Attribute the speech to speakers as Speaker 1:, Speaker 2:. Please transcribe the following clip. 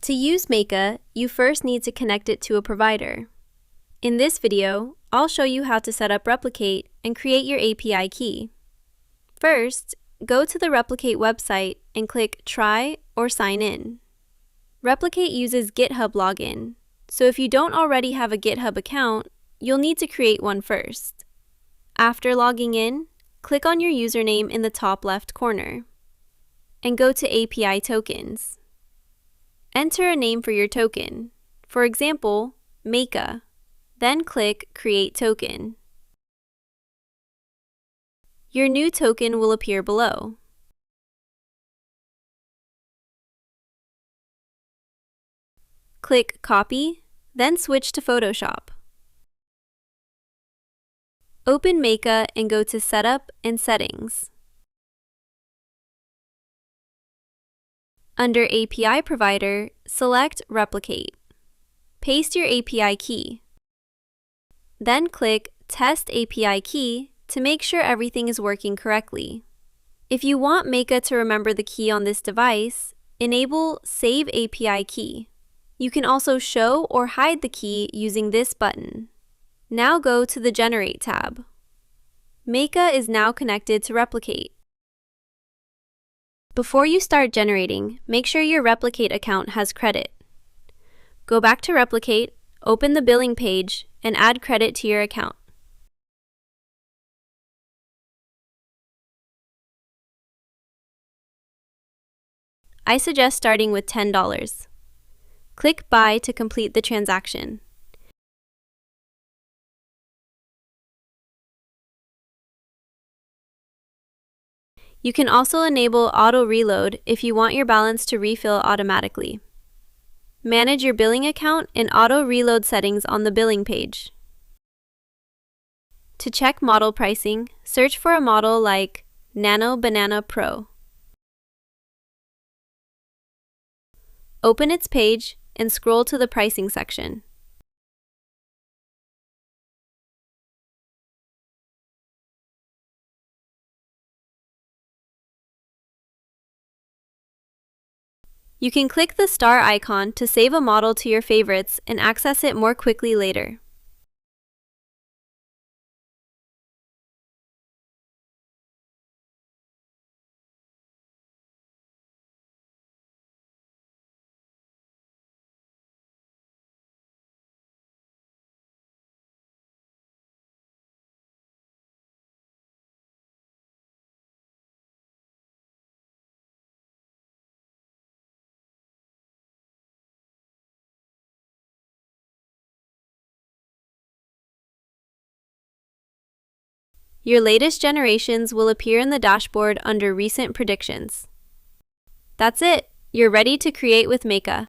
Speaker 1: To use Maiqa, you first need to connect it to a provider. In this video, I'll show you how to set up Replicate and create your API key. First, go to the Replicate website and click Try or Sign In. Replicate uses GitHub login, so if you don't already have a GitHub account, you'll need to create one first. After logging in, click on your username in the top left corner and go to API Tokens. Enter a name for your token, for example, Maiqa, then click Create Token. Your new token will appear below. Click Copy, then switch to Photoshop. Open Maiqa and go to Setup and Settings. Under API Provider, select Replicate. Paste your API key. Then click Test API Key to make sure everything is working correctly. If you want Maiqa to remember the key on this device, enable Save API Key. You can also show or hide the key using this button. Now go to the Generate tab. Maiqa is now connected to Replicate. Before you start generating, make sure your Replicate account has credit. Go back to Replicate, open the billing page, and add credit to your account. I suggest starting with $10. Click Buy to complete the transaction. You can also enable auto reload if you want your balance to refill automatically. Manage your billing account in auto reload settings on the billing page. To check model pricing, search for a model like Nano Banana Pro. Open its page and scroll to the pricing section. You can click the star icon to save a model to your favorites and access it more quickly later. Your latest generations will appear in the dashboard under Recent Predictions. That's it! You're ready to create with Maiqa.